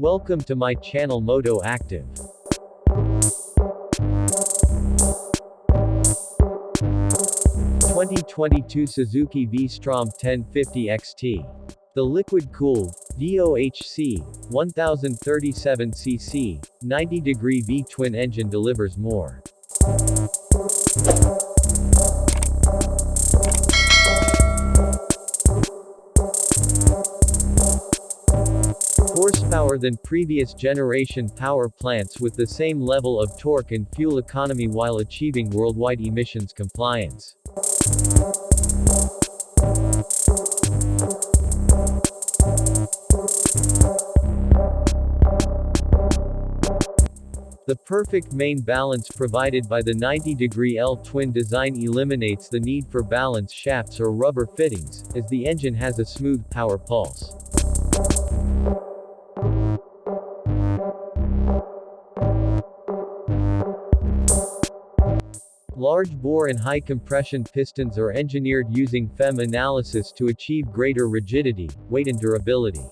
Welcome to my channel Moto Active. 2022 Suzuki V-Strom 1050XT. The liquid-cooled, DOHC, 1037cc, 90-degree V-twin engine delivers more horsepower than previous generation power plants with the same level of torque and fuel economy while achieving worldwide emissions compliance. The perfect main balance provided by the 90-degree L-twin design eliminates the need for balance shafts or rubber fittings, as the engine has a smooth power pulse. Large bore and high compression pistons are engineered using FEM analysis to achieve greater rigidity, weight and durability.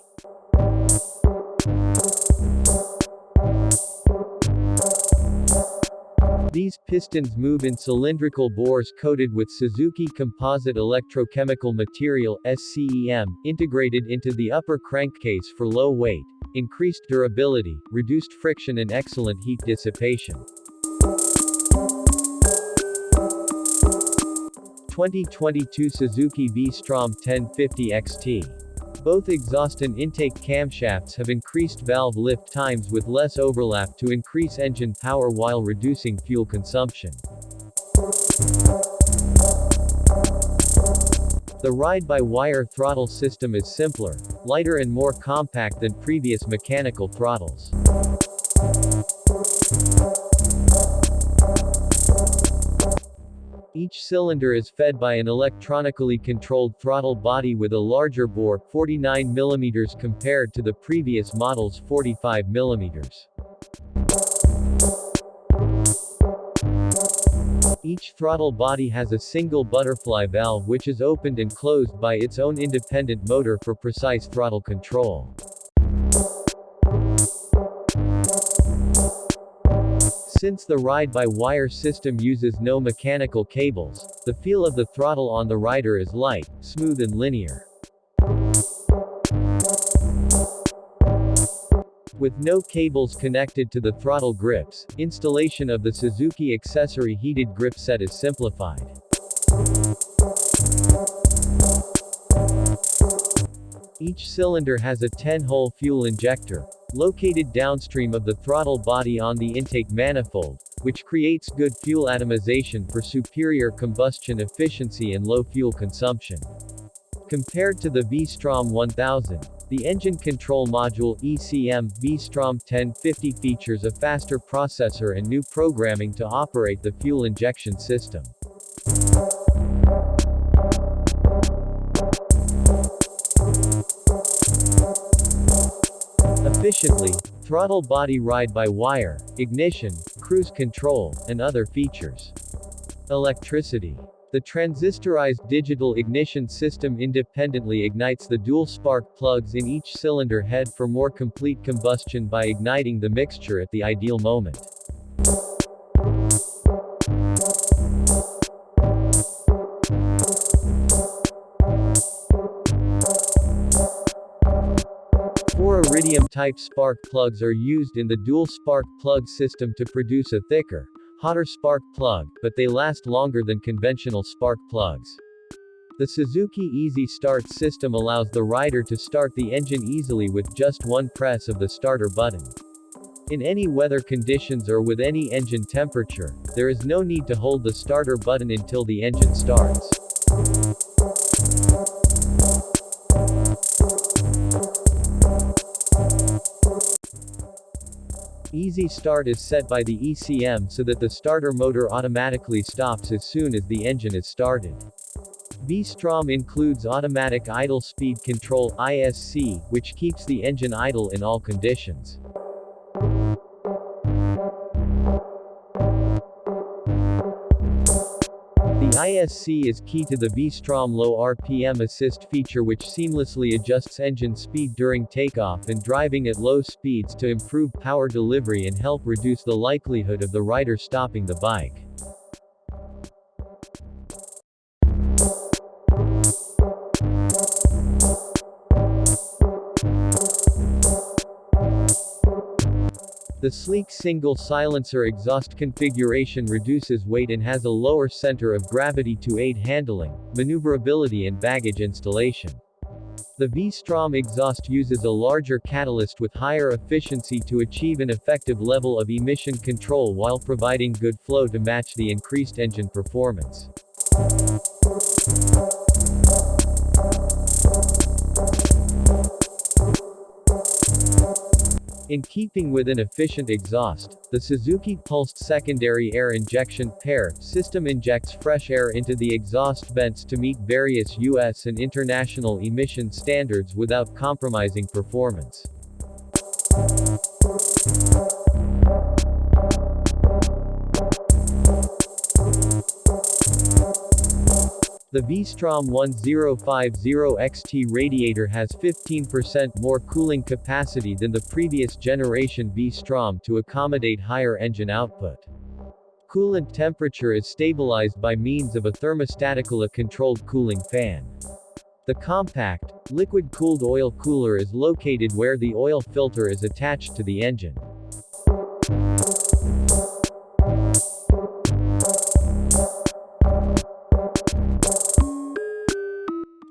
These pistons move in cylindrical bores coated with Suzuki Composite Electrochemical Material (SCEM), integrated into the upper crankcase for low weight, increased durability, reduced friction and excellent heat dissipation. 2022 Suzuki V-Strom 1050XT. Both exhaust and intake camshafts have increased valve lift times with less overlap to increase engine power while reducing fuel consumption. The ride-by-wire throttle system is simpler, lighter and more compact than previous mechanical throttles. Each cylinder is fed by an electronically controlled throttle body with a larger bore, 49 mm compared to the previous model's 45 mm. Each throttle body has a single butterfly valve which is opened and closed by its own independent motor for precise throttle control. Since the ride-by-wire system uses no mechanical cables, the feel of the throttle on the rider is light, smooth and linear. With no cables connected to the throttle grips, installation of the Suzuki accessory heated grip set is simplified. Each cylinder has a 10-hole fuel injector, located downstream of the throttle body on the intake manifold, which creates good fuel atomization for superior combustion efficiency and low fuel consumption. Compared to the V-Strom 1000, the Engine Control Module (ECM) V-Strom 1050 features a faster processor and new programming to operate the fuel injection system. Efficiently, throttle body ride-by-wire, ignition, cruise control, and other features. Electricity. The transistorized digital ignition system independently ignites the dual spark plugs in each cylinder head for more complete combustion by igniting the mixture at the ideal moment. Four iridium-type spark plugs are used in the dual spark plug system to produce a thicker, hotter spark plug, but they last longer than conventional spark plugs. The Suzuki Easy Start system allows the rider to start the engine easily with just one press of the starter button. In any weather conditions or with any engine temperature, there is no need to hold the starter button until the engine starts. Easy Start is set by the ECM so that the starter motor automatically stops as soon as the engine is started. V-Strom includes Automatic Idle Speed Control (ISC), which keeps the engine idle in all conditions. The ISC is key to the V-Strom low RPM assist feature, which seamlessly adjusts engine speed during takeoff and driving at low speeds to improve power delivery and help reduce the likelihood of the rider stopping the bike. The sleek single-silencer exhaust configuration reduces weight and has a lower center of gravity to aid handling, maneuverability and baggage installation. The V-Strom exhaust uses a larger catalyst with higher efficiency to achieve an effective level of emission control while providing good flow to match the increased engine performance. In keeping with an efficient exhaust, the Suzuki pulsed secondary air injection PAIR system injects fresh air into the exhaust vents to meet various US and international emission standards without compromising performance. The V-Strom 1050XT radiator has 15% more cooling capacity than the previous generation V-Strom to accommodate higher engine output. Coolant temperature is stabilized by means of a thermostatically controlled cooling fan. The compact, liquid-cooled oil cooler is located where the oil filter is attached to the engine.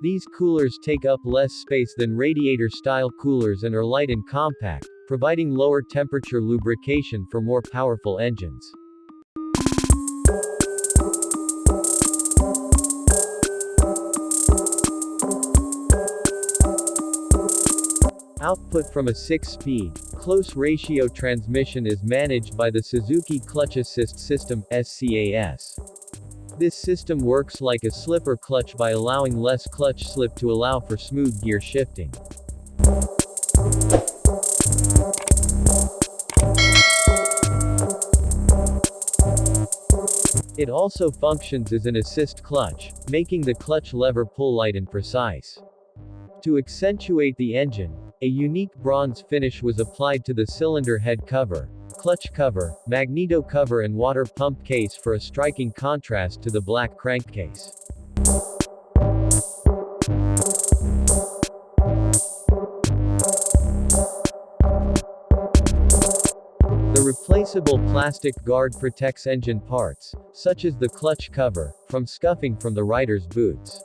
These coolers take up less space than radiator-style coolers and are light and compact, providing lower temperature lubrication for more powerful engines. Output from a 6-speed, close-ratio transmission is managed by the Suzuki Clutch Assist System, SCAS. This system works like a slipper clutch by allowing less clutch slip to allow for smooth gear shifting. It also functions as an assist clutch, making the clutch lever pull light and precise. To accentuate the engine, a unique bronze finish was applied to the cylinder head cover, clutch cover, magneto cover and water pump case for a striking contrast to the black crankcase. The replaceable plastic guard protects engine parts, such as the clutch cover, from scuffing from the rider's boots.